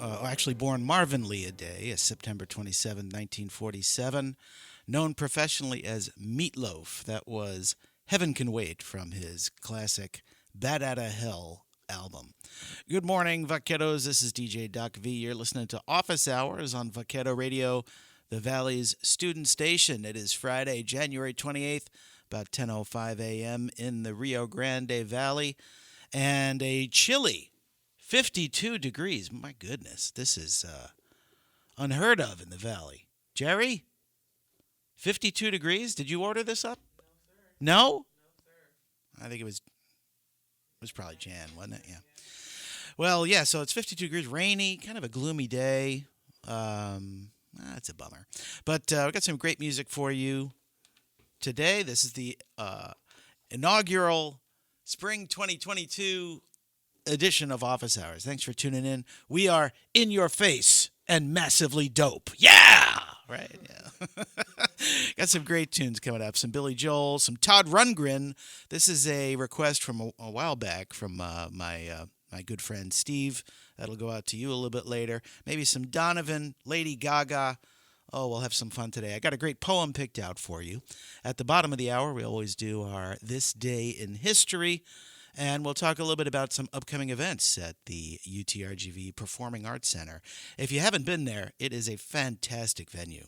actually born Marvin Lee a day, September 27, 1947, known professionally as Meatloaf. That was Heaven Can Wait from his classic Bat Outta Hell album. Good morning, Vaqueros. This is DJ Doc V. You're listening to Office Hours on Vaquero Radio, the Valley's student station. It is Friday, January 28th, about 10:05 a.m. in the Rio Grande Valley, and a chilly 52 degrees. My goodness, this is unheard of in the valley. Jerry, 52 degrees? Did you order this up? No? I think it was probably Jan, wasn't it? Yeah. Well, yeah, so it's 52 degrees, rainy, kind of a gloomy day. That's a bummer. But we got some great music for you today. This is the inaugural Spring 2022 edition of Office Hours. Thanks for tuning in. We are in your face and massively dope. Yeah! Right? Yeah. Got some great tunes coming up. Some Billy Joel, some Todd Rundgren. This is a request from a while back from my good friend Steve. That'll go out to you a little bit later. Maybe some Donovan, Lady Gaga. Oh, we'll have some fun today. I got a great poem picked out for you. At the bottom of the hour, we always do our This Day in History. And we'll talk a little bit about some upcoming events at the UTRGV Performing Arts Center. If you haven't been there, it is a fantastic venue.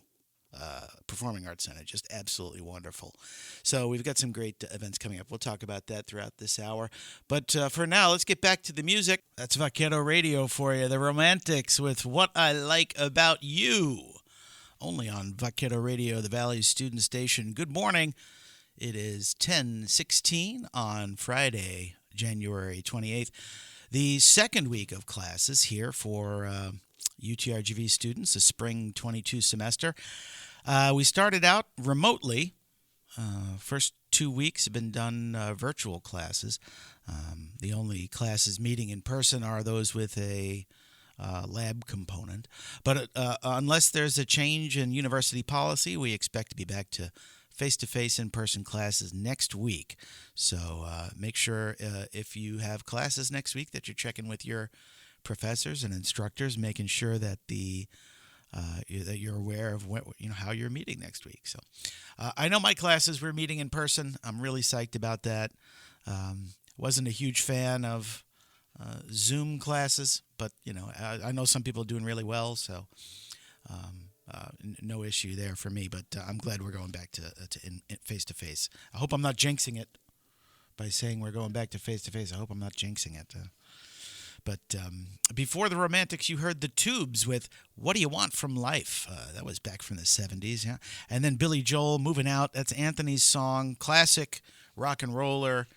Performing Arts Center, just absolutely wonderful. So we've got some great events coming up. We'll talk about that throughout this hour. But for now, let's get back to the music. That's Vaquero Radio for you. The Romantics with What I Like About You. Only on Vaquero Radio, the Valley's student station. Good morning. It is 10:16 on Friday, January 28th. The second week of classes here for UTRGV students, the spring 22 semester. We started out remotely. First 2 weeks have been done virtual classes. The only classes meeting in person are those with a lab component. But unless there's a change in university policy, we expect to be back to face-to-face in-person classes next week. So make sure if you have classes next week that you're checking with your professors and instructors, making sure that that you're aware of how you're meeting next week. So I know my classes were meeting in person. I'm really psyched about that. Wasn't a huge fan of Zoom classes, but I know some people are doing really well, so no issue there for me. But I'm glad we're going back to face-to-face. I hope I'm not jinxing it by saying we're going back to face-to-face. I hope I'm not jinxing it. But before the Romantics, you heard the Tubes with What Do You Want From Life? That was back from the 70s, yeah. And then Billy Joel, Moving Out. That's Anthony's song, classic rock and roller.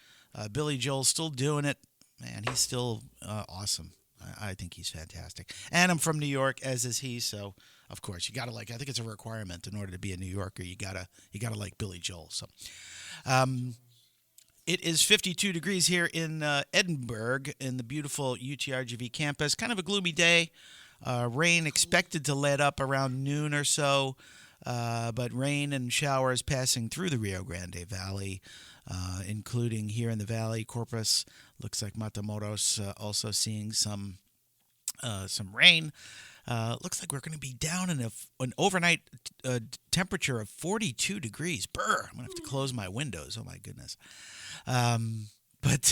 Billy Joel still doing it. Man, he's still awesome. I think he's fantastic. And I'm from New York, as is he, so of course you gotta I think it's a requirement in order to be a New Yorker. You gotta like Billy Joel. So it is 52 degrees here in Edinburgh in the beautiful UTRGV campus. Kind of a gloomy day. Rain expected to let up around noon or so, but rain and showers passing through the Rio Grande Valley, including here in the valley. Corpus, looks like Matamoros also seeing some rain. Looks like we're going to be down in an overnight temperature of 42 degrees. Brr! I'm going to have to close my windows. Oh, my goodness. But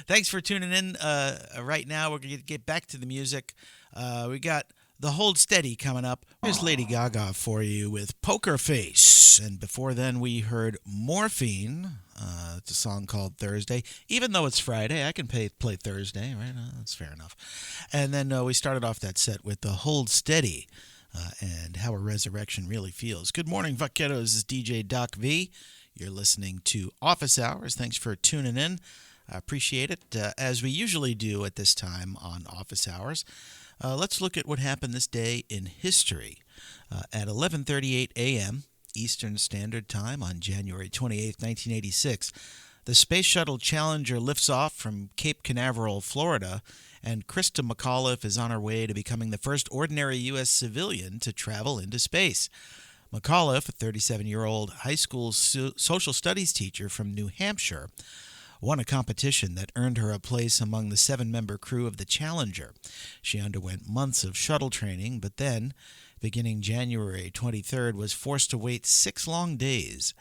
thanks for tuning in. Right now, we're going to get back to the music. We got the Hold Steady coming up. Here's Lady Gaga for you with Poker Face. And before then, we heard Morphine. It's a song called Thursday. Even though it's Friday, I can play Thursday, right? That's fair enough. And then we started off that set with the Hold Steady and How a Resurrection Really Feels. Good morning, Vaqueros. This is DJ Doc V. You're listening to Office Hours. Thanks for tuning in. I appreciate it. As we usually do at this time on Office Hours, let's look at what happened this day in history. At 11:38 a.m. Eastern Standard Time on January 28, 1986, the Space Shuttle Challenger lifts off from Cape Canaveral, Florida, and Krista McAuliffe is on her way to becoming the first ordinary U.S. civilian to travel into space. McAuliffe, a 37-year-old high school social studies teacher from New Hampshire, won a competition that earned her a place among the 7-member crew of the Challenger. She underwent months of shuttle training, but then, beginning January 23rd, was forced to wait 6 long days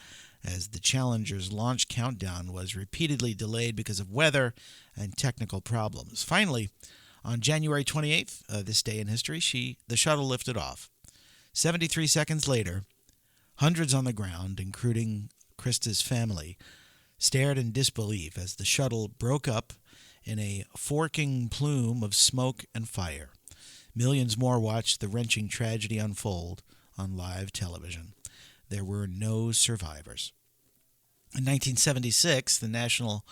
as the Challenger's launch countdown was repeatedly delayed because of weather and technical problems. Finally, on January 28th, this day in history, the shuttle lifted off. 73 seconds later, hundreds on the ground, including Krista's family, stared in disbelief as the shuttle broke up in a forking plume of smoke and fire. Millions more watched the wrenching tragedy unfold on live television. There were no survivors. In 1976, the National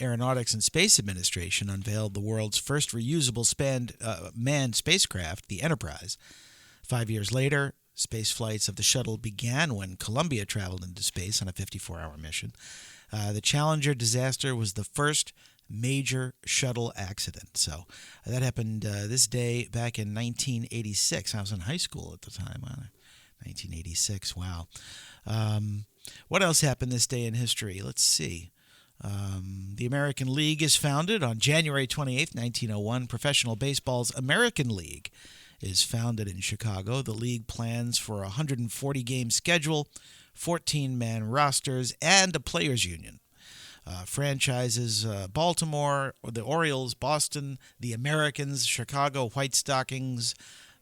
Aeronautics and Space Administration unveiled the world's first reusable manned spacecraft, the Enterprise. 5 years later, space flights of the shuttle began when Columbia traveled into space on a 54-hour mission. The Challenger disaster was the first major shuttle accident. So that happened this day back in 1986. I was in high school at the time. 1986, wow. What else happened this day in history? Let's see. The American League is founded on January 28, 1901. Professional baseball's American League is founded in Chicago. The league plans for a 140-game schedule, 14-man rosters, and a players' union. Franchises Baltimore, the Orioles, Boston, the Americans, Chicago White Stockings,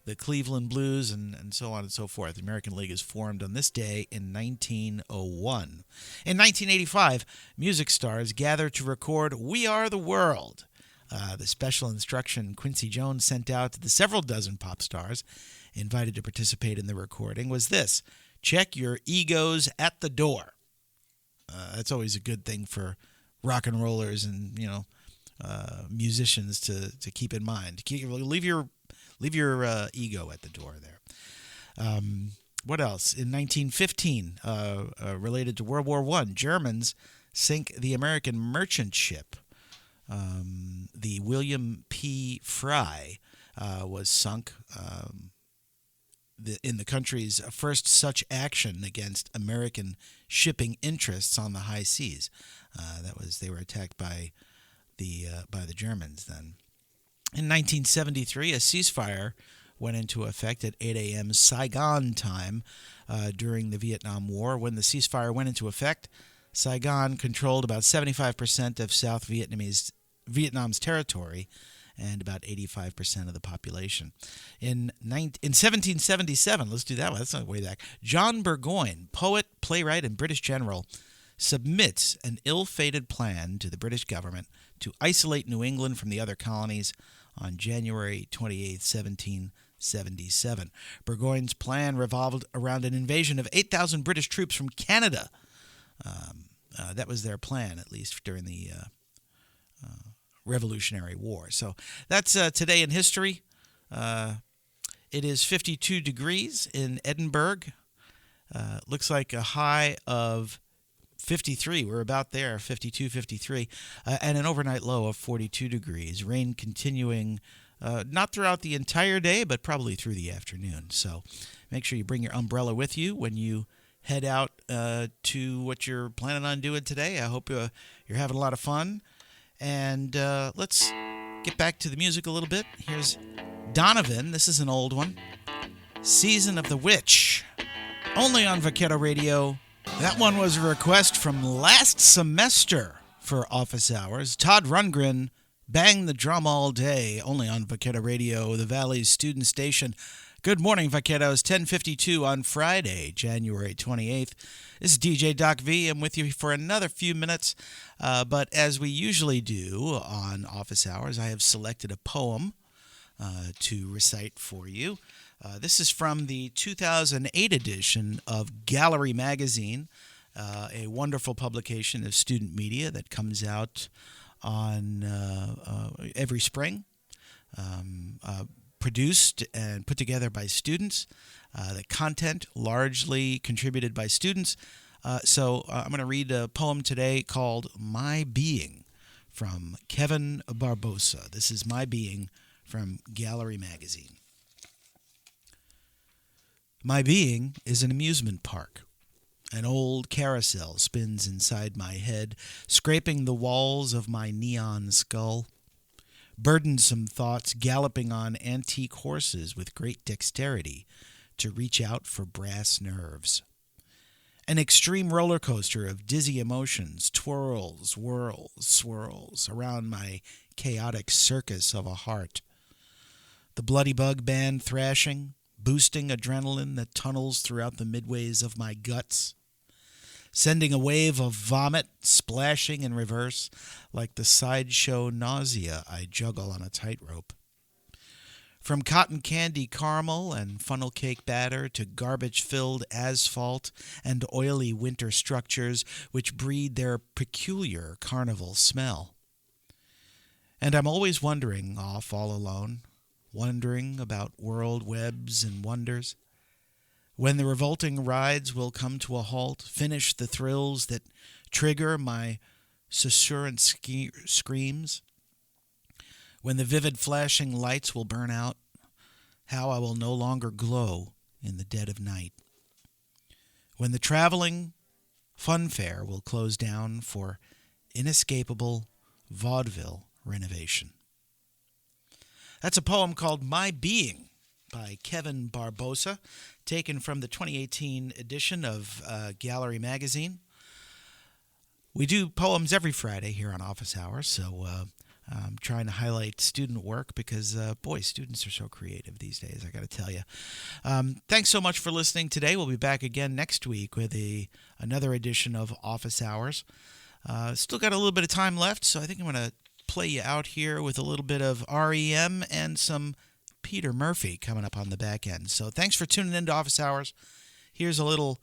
the Cleveland Blues, and so on and so forth. The American League is formed on this day in 1901. In 1985, music stars gather to record We Are the World. The special instruction Quincy Jones sent out to the several dozen pop stars invited to participate in the recording was this: check your egos at the door. That's always a good thing for rock and rollers and musicians to keep in mind. Leave your ego at the door there. What else? In 1915, related to World War I, Germans sink the American merchant ship. The William P. Fry was sunk in the country's first such action against American shipping interests on the high seas. They were attacked by the Germans then. In 1973, a ceasefire went into effect at 8 a.m. Saigon time during the Vietnam War. When the ceasefire went into effect, Saigon controlled about 75% of South Vietnam's territory and about 85% of the population. In 1777, let's do that one. That's not way back. John Burgoyne, poet, playwright, and British general, submits an ill-fated plan to the British government to isolate New England from the other colonies on January 28, 1777. Burgoyne's plan revolved around an invasion of 8,000 British troops from Canada. That was their plan, at least during the Revolutionary War. So that's today in history. It is 52 degrees in Edinburgh. Looks like a high of 53. We're about there, 52, 53, and an overnight low of 42 degrees. Rain continuing not throughout the entire day, but probably through the afternoon. So make sure you bring your umbrella with you when you head out to what you're planning on doing today. I hope you're having a lot of fun. And let's get back to the music a little bit. Here's Donovan. This is an old one. Season of the Witch. Only on Vaquero Radio. That one was a request from last semester for Office Hours. Todd Rundgren, Bang the Drum All Day. Only on Vaquero Radio, the Valley's student station. Good morning, Vaqueros. 10:52 on Friday, January 28th. This is DJ Doc V. I'm with you for another few minutes. But as we usually do on Office Hours, I have selected a poem to recite for you. This is from the 2008 edition of Gallery Magazine, a wonderful publication of student media that comes out on every spring. Produced and put together by students. The content largely contributed by students. So I'm going to read a poem today called My Being from Kevin Barbosa. This is My Being from Gallery Magazine. My being is an amusement park. An old carousel spins inside my head, scraping the walls of my neon skull. Burdensome thoughts galloping on antique horses with great dexterity to reach out for brass nerves. An extreme roller coaster of dizzy emotions twirls, whirls, swirls around my chaotic circus of a heart. The Bloody Bug Band thrashing, boosting adrenaline that tunnels throughout the midways of my guts, sending a wave of vomit splashing in reverse like the sideshow nausea I juggle on a tightrope. From cotton candy caramel and funnel cake batter to garbage-filled asphalt and oily winter structures which breed their peculiar carnival smell. And I'm always wondering, off all alone, wondering about world webs and wonders, when the revolting rides will come to a halt, finish the thrills that trigger my susurrant screams, when the vivid flashing lights will burn out, how I will no longer glow in the dead of night, when the traveling fun fair will close down for inescapable vaudeville renovation. That's a poem called My Being by Kevin Barbosa, taken from the 2018 edition of Gallery Magazine. We do poems every Friday here on Office Hours, so I'm trying to highlight student work because, boy, students are so creative these days, I got to tell you. Thanks so much for listening today. We'll be back again next week with another edition of Office Hours. Still got a little bit of time left, so I think I'm going to play you out here with a little bit of REM and some Peter Murphy coming up on the back end. So thanks for tuning in to Office Hours. Here's a little